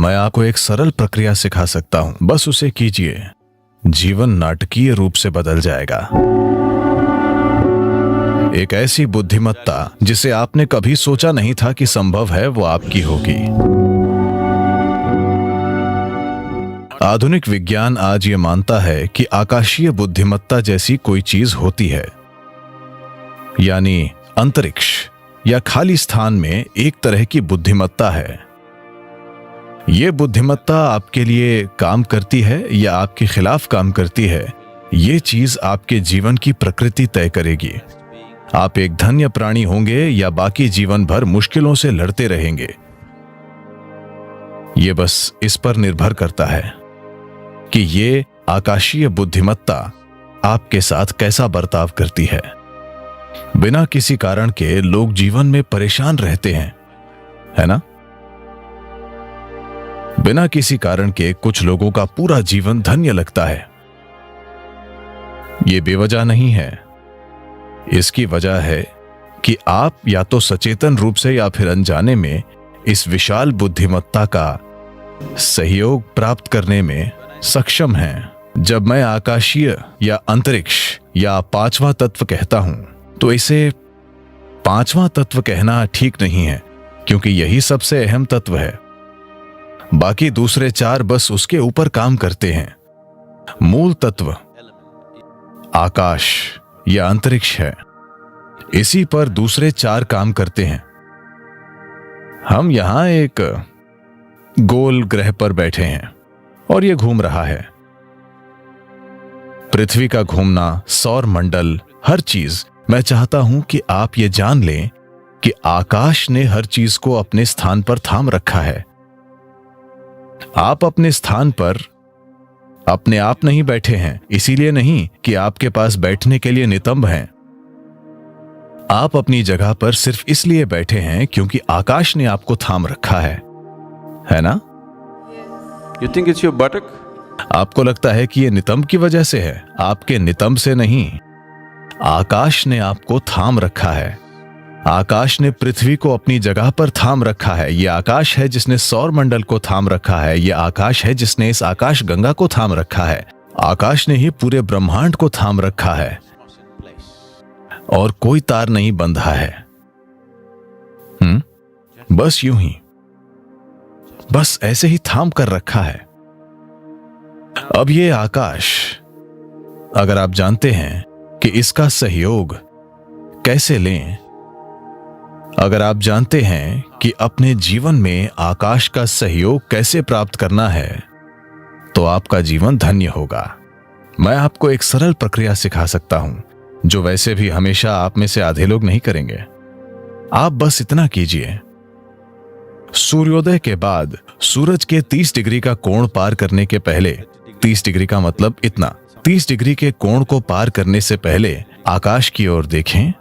मैं आपको एक सरल प्रक्रिया सिखा सकता हूं, बस उसे कीजिए। जीवन नाटकीय रूप से बदल जाएगा। एक ऐसी बुद्धिमत्ता जिसे आपने कभी सोचा नहीं था कि संभव है, वो आपकी होगी। आधुनिक विज्ञान आज ये मानता है कि आकाशीय बुद्धिमत्ता जैसी कोई चीज होती है, यानी अंतरिक्ष या खाली स्थान में एक तरह की बुद्धिमत्ता है। ये बुद्धिमत्ता आपके लिए काम करती है या आपके खिलाफ काम करती है, ये चीज आपके जीवन की प्रकृति तय करेगी। आप एक धन्य प्राणी होंगे या बाकी जीवन भर मुश्किलों से लड़ते रहेंगे। ये बस इस पर निर्भर करता है कि ये आकाशीय बुद्धिमत्ता आपके साथ कैसा बर्ताव करती है। बिना किसी कारण के लोग जीवन में परेशान रहते हैं, है ना? बिना किसी कारण के कुछ लोगों का पूरा जीवन धन्य लगता है। यह बेवजह नहीं है। इसकी वजह है कि आप या तो सचेतन रूप से या फिर अनजाने में इस विशाल बुद्धिमत्ता का सहयोग प्राप्त करने में सक्षम हैं। जब मैं आकाशीय या अंतरिक्ष या पांचवा तत्व कहता हूं, तो इसे पांचवा तत्व कहना ठीक नहीं है, क्योंकि यही सबसे अहम तत्व है। बाकी दूसरे चार बस उसके ऊपर काम करते हैं। मूल तत्व आकाश या अंतरिक्ष है, इसी पर दूसरे चार काम करते हैं। हम यहां एक गोल ग्रह पर बैठे हैं और यह घूम रहा है। पृथ्वी का घूमना, सौर मंडल, हर चीज। मैं चाहता हूं कि आप ये जान लें कि आकाश ने हर चीज को अपने स्थान पर थाम रखा है। आप अपने स्थान पर अपने आप नहीं बैठे हैं, इसीलिए नहीं कि आपके पास बैठने के लिए नितंब हैं। आप अपनी जगह पर सिर्फ इसलिए बैठे हैं क्योंकि आकाश ने आपको थाम रखा है ना? You think it's your buttock? आपको लगता है कि यह नितंब की वजह से है, आपके नितंब से नहीं। आकाश ने आपको थाम रखा है। आकाश ने पृथ्वी को अपनी जगह पर थाम रखा है। यह आकाश है जिसने सौर मंडल को थाम रखा है। यह आकाश है जिसने इस आकाश गंगा को थाम रखा है। आकाश ने ही पूरे ब्रह्मांड को थाम रखा है और कोई तार नहीं बंधा है। बस यूं ही, बस ऐसे ही थाम कर रखा है। अब ये आकाश, अगर आप जानते हैं कि इसका सहयोग कैसे लें, अगर आप जानते हैं कि अपने जीवन में आकाश का सहयोग कैसे प्राप्त करना है, तो आपका जीवन धन्य होगा। मैं आपको एक सरल प्रक्रिया सिखा सकता हूं, जो वैसे भी हमेशा आप में से आधे लोग नहीं करेंगे। आप बस इतना कीजिए। सूर्योदय के बाद सूरज के 30 डिग्री का कोण पार करने के पहले, 30 डिग्री का मतलब इतना, 30 डिग्री के कोण को पार करने से पहले आकाश की ओर देखें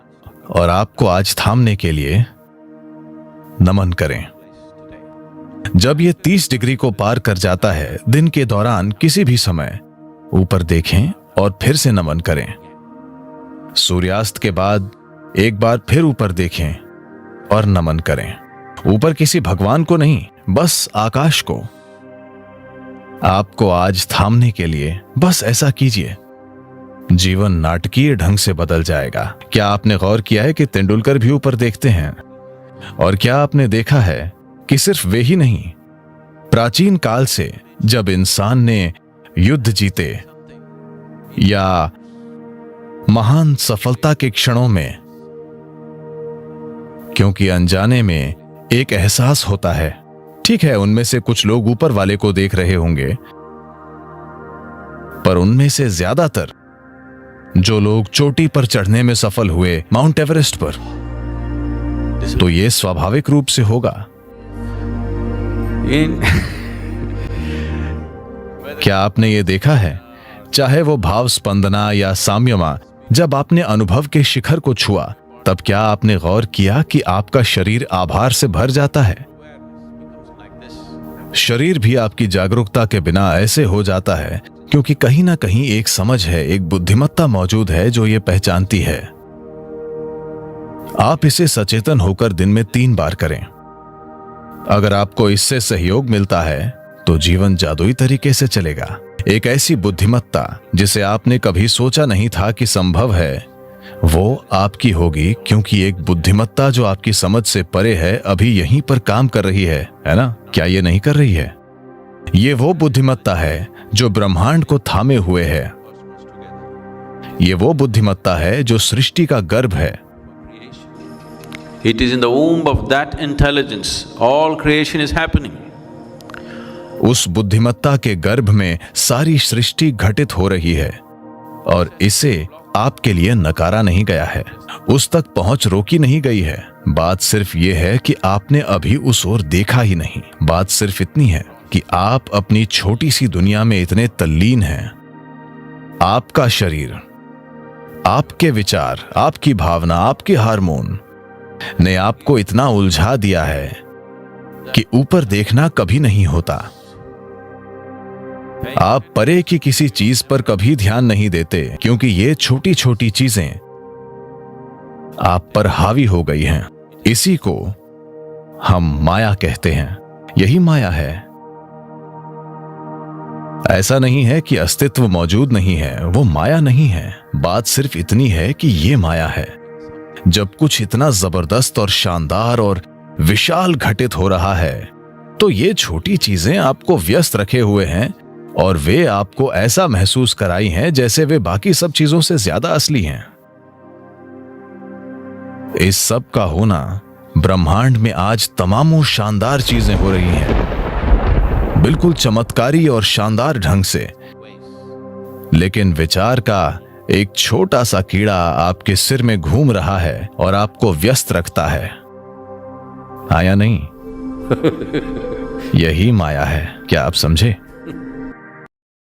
और आपको आज थामने के लिए नमन करें। जब यह 30 डिग्री को पार कर जाता है, दिन के दौरान किसी भी समय ऊपर देखें और फिर से नमन करें। सूर्यास्त के बाद एक बार फिर ऊपर देखें और नमन करें। ऊपर किसी भगवान को नहीं, बस आकाश को। आपको आज थामने के लिए बस ऐसा कीजिए। जीवन नाटकीय ढंग से बदल जाएगा। क्या आपने गौर किया है कि तेंदुलकर भी ऊपर देखते हैं? और क्या आपने देखा है कि सिर्फ वे ही नहीं, प्राचीन काल से जब इंसान ने युद्ध जीते या महान सफलता के क्षणों में, क्योंकि अनजाने में एक एहसास होता है। ठीक है, उनमें से कुछ लोग ऊपर वाले को देख रहे होंगे, पर उनमें से ज्यादातर जो लोग चोटी पर चढ़ने में सफल हुए, माउंट एवरेस्ट पर, तो यह स्वाभाविक रूप से होगा। क्या आपने ये देखा है, चाहे वो भाव स्पंदना या साम्यमा, जब आपने अनुभव के शिखर को छुआ, तब क्या आपने गौर किया कि आपका शरीर आभार से भर जाता है? शरीर भी आपकी जागरूकता के बिना ऐसे हो जाता है, क्योंकि कहीं ना कहीं एक समझ है, एक बुद्धिमत्ता मौजूद है जो ये पहचानती है। आप इसे सचेतन होकर दिन में 3 बार करें। अगर आपको इससे सहयोग मिलता है तो जीवन जादुई तरीके से चलेगा। एक ऐसी बुद्धिमत्ता जिसे आपने कभी सोचा नहीं था कि संभव है, वो आपकी होगी, क्योंकि एक बुद्धिमत्ता जो आपकी समझ से परे है अभी यहीं पर काम कर रही है ना? क्या ये नहीं कर रही है? ये वो बुद्धिमत्ता है जो ब्रह्मांड को थामे हुए है। ये वो बुद्धिमत्ता है जो सृष्टि का गर्भ है। It is in the womb of that intelligence all creation is happening. उस बुद्धिमत्ता के गर्भ में सारी सृष्टि घटित हो रही है और इसे आपके लिए नकारा नहीं गया है, उस तक पहुंच रोकी नहीं गई है। बात सिर्फ ये है कि आपने अभी उस ओर देखा ही नहीं। बात सिर्फ इतनी है कि आप अपनी छोटी सी दुनिया में इतने तल्लीन हैं। आपका शरीर, आपके विचार, आपकी भावना, आपके हार्मोन ने आपको इतना उलझा दिया है कि ऊपर देखना कभी नहीं होता। आप परे की किसी चीज पर कभी ध्यान नहीं देते, क्योंकि ये छोटी छोटी चीजें आप पर हावी हो गई हैं। इसी को हम माया कहते हैं। यही माया है। ऐसा नहीं है कि अस्तित्व मौजूद नहीं है, वो माया नहीं है। बात सिर्फ इतनी है कि ये माया है। जब कुछ इतना जबरदस्त और शानदार और विशाल घटित हो रहा है तो ये छोटी चीजें आपको व्यस्त रखे हुए हैं और वे आपको ऐसा महसूस कराई हैं जैसे वे बाकी सब चीजों से ज्यादा असली हैं। इस सब का होना, ब्रह्मांड में आज तमामों शानदार चीजें हो रही हैं, बिल्कुल चमत्कारी और शानदार ढंग से, लेकिन विचार का एक छोटा सा कीड़ा आपके सिर में घूम रहा है और आपको व्यस्त रखता है। हाँ या नहीं? यही माया है। क्या आप समझे?